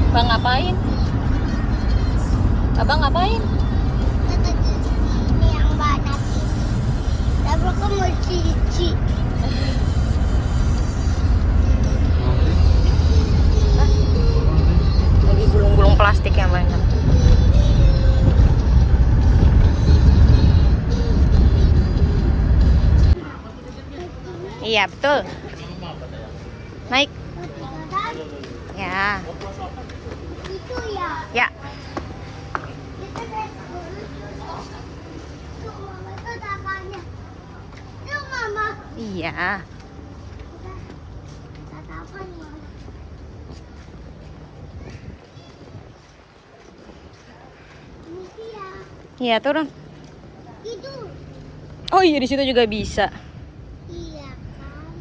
Bang ngapain? Abang ngapain? Ini yang banyak ini. Tapi aku mau cuci. Lagi gulung-gulung plastik yang banyak. Iya betul. Naik. Ya. Itu ya. Ya. Itu Tuh, mama itu tapanya. Tuh mama. Iya. Tatapan mama. Ini dia. Iya turun. Itu. Oh iya di situ juga bisa. Iya kan.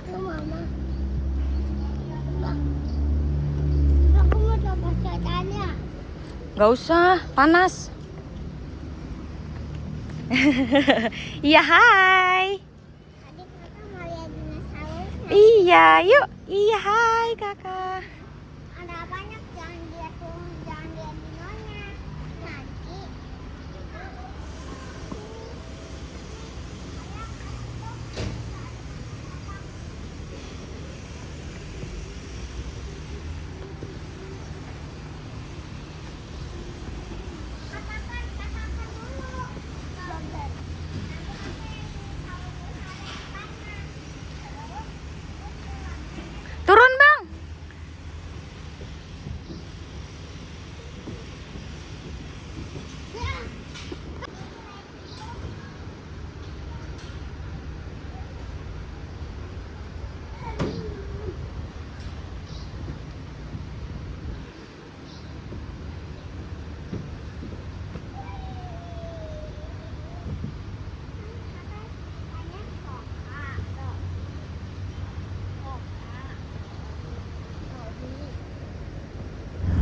Tuh mama. Bang. Aku mau coba cacanya. Gak usah, panas. Iya hai. Tadi kakak mau lihat dinosaurusnya. Iya yuk. Iya hai kakak. Ada banyak, jangan lihat tuh, jangan lihat dinonya. Nanti. Katakan dulu. Turun bang.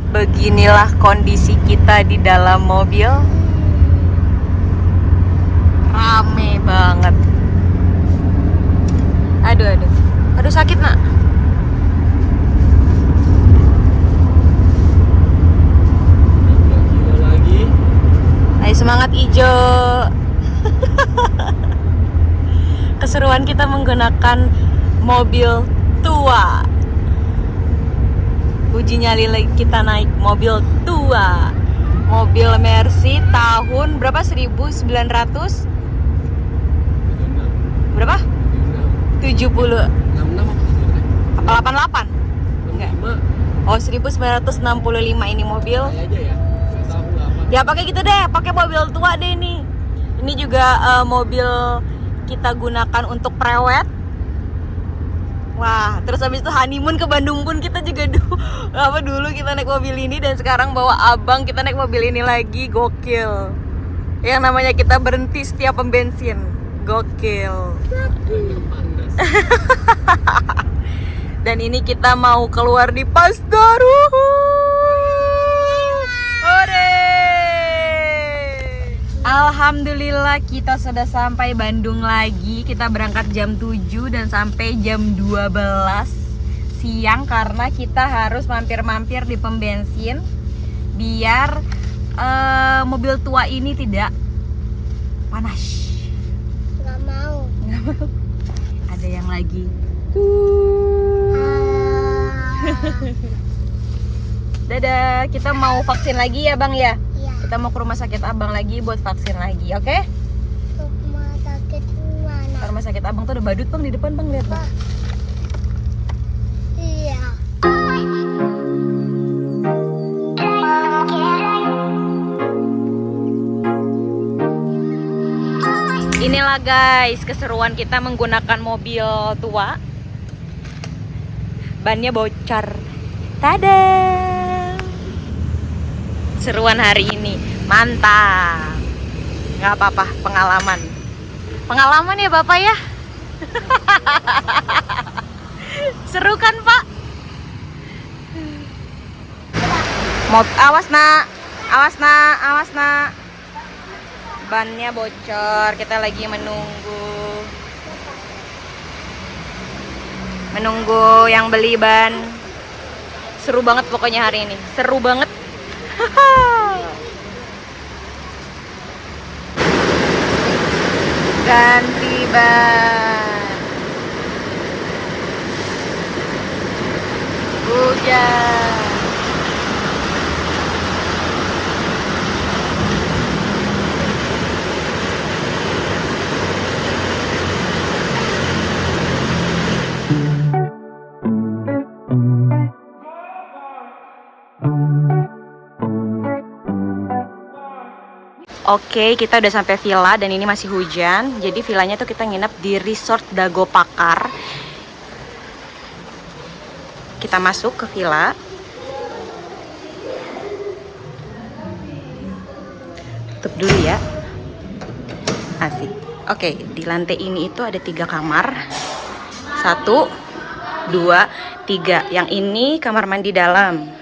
Beginilah kondisi kita di dalam mobil. Rame banget. Aduh aduh. Aduh sakit nak. Lagi. Ayo semangat ijo. Keseruan kita menggunakan mobil tua. Uji nyali lagi kita naik mobil tua. Mobil Mercy tahun berapa? 1900 berapa? 70 apa 88? Enggak. Oh 1965 ini mobil. Aja ya. Nggak tahu apa. Ya pakai gitu deh, pakai mobil tua deh ini. Ini juga mobil kita gunakan untuk prewed. Wah, terus habis itu honeymoon ke Bandung pun kita juga dulu kita naik mobil ini dan sekarang bawa abang kita naik mobil ini lagi, gokil. Yang namanya kita berhenti setiap pom bensin, gokil. Panas. Dan ini kita mau keluar di Pasdaru. Hore! Alhamdulillah kita sudah sampai Bandung lagi. Kita berangkat jam 7 dan sampai jam 12 siang karena kita harus mampir-mampir di pom bensin biar mobil tua ini tidak panas. Nggak mau. Ada yang lagi. Dadah, kita mau vaksin lagi ya bang ya? Iya. Kita mau ke rumah sakit abang lagi buat vaksin lagi, oke? Rumah sakit mana? Rumah sakit abang tuh ada badut bang di depan bang, lihat bang. Iya. Inilah guys keseruan kita menggunakan mobil tua. Bannya bocor. Tada! Seruan hari ini mantap. Nggak apa-apa, pengalaman. Pengalaman ya bapak ya. Seru kan pak? Awas nak, awas nak, awas nak. Bannya bocor, kita lagi menunggu. menunggu yang beli ban. Seru banget pokoknya hari ini, seru banget. Ganti ban. Hujan. Oke, kita udah sampai villa dan ini masih hujan. Jadi villanya tuh kita nginep di Resort Dago Pakar. Kita masuk ke villa. Tutup dulu ya. Asik. Oke, di lantai ini itu ada 3 kamar. 1, 2, 3. Yang ini kamar mandi dalam.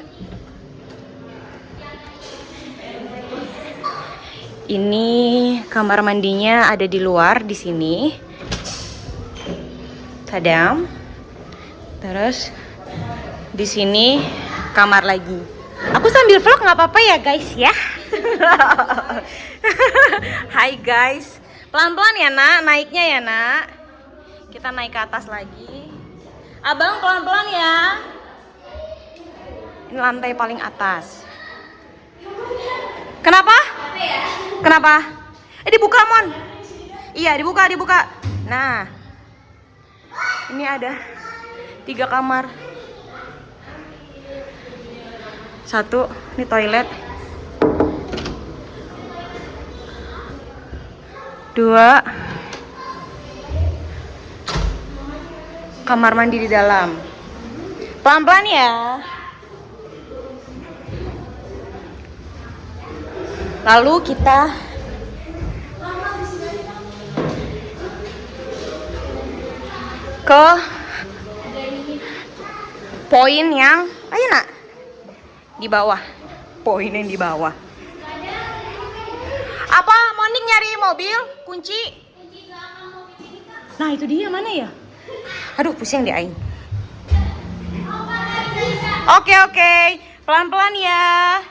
Ini kamar mandinya ada di luar di sini. Tadam. Terus di sini kamar lagi. Aku sambil vlog nggak apa-apa ya guys ya. Hai guys. Pelan-pelan ya nak, naiknya ya nak. Kita naik ke atas lagi. Abang pelan-pelan ya. Ini lantai paling atas. Kenapa? Kenapa? Dibuka Mon. Iya dibuka. Nah, ini ada 3 kamar. 1, ini toilet. 2, kamar mandi di dalam. Pelan-pelan ya. Lalu kita ke poin yang ayo nak di bawah. Poin yang di bawah. Apa? Monik nyari mobil? Kunci? Nah itu dia, mana ya? Aduh pusing deh aing. Oke. Pelan-pelan ya.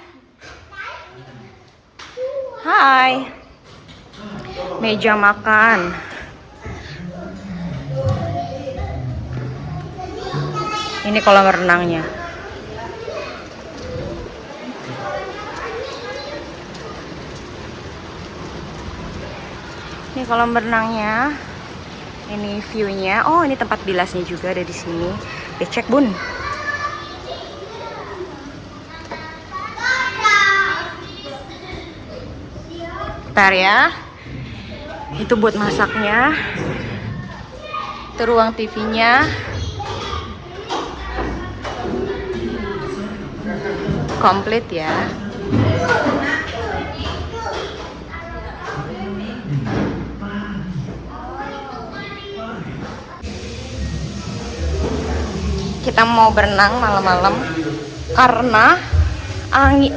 Hai. Meja makan. Ini kolam renangnya. Ini kolam renangnya. Ini view-nya. Oh, ini tempat bilasnya juga ada di sini. Cek bun. Bentar ya. Itu buat masaknya. Itu ruang TV-nya. Komplit ya. Kita mau berenang malam-malam karena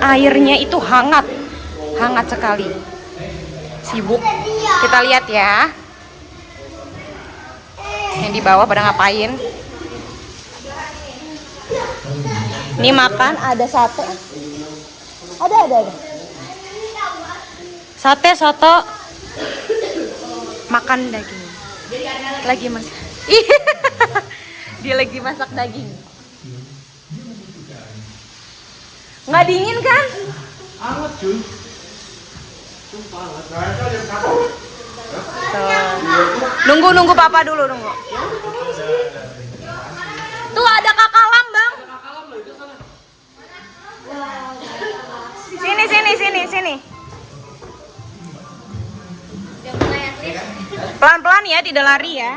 airnya itu hangat sekali. Sibuk. Kita lihat ya. Yang di bawah pada ngapain? Ini makan ada sate. Ada. Sate, soto. Makan daging. Lagi masak. Dia lagi masak daging. Nggak dingin kan? Hangat cuy. Nunggu papa dulu, nunggu. Tuh ada kakak lambang. Sini. Pelan-pelan ya, tidak lari ya.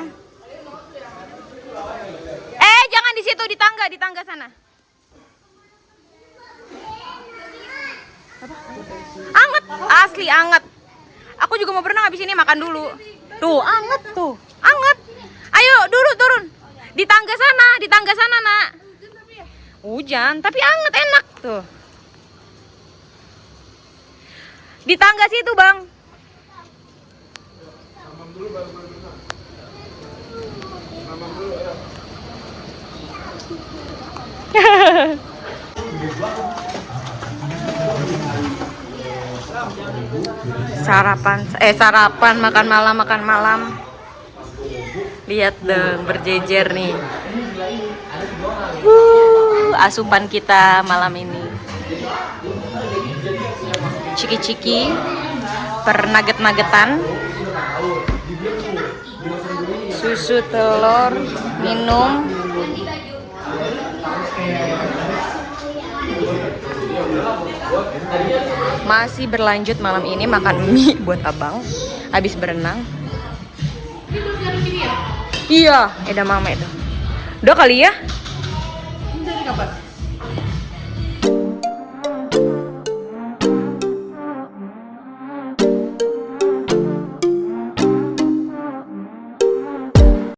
Jangan di situ, di tangga sana. Anget, asli anget. Aku juga mau berenang, habis ini makan dulu. Tuh, anget tuh. Anget. Ayo, turun. Di tangga sana, Nak. Hujan, tapi anget, enak tuh. Di tangga situ, Bang. Sarapan, makan malam. Lihat dong, berjejer nih. Asupan kita malam ini. Ciki-ciki, per nugget-nuggetan. Susu, telur, minum. Masih berlanjut malam ini makan mie buat abang. Habis berenang. Iya, edamame itu. Udah kali ya? Dari kapan?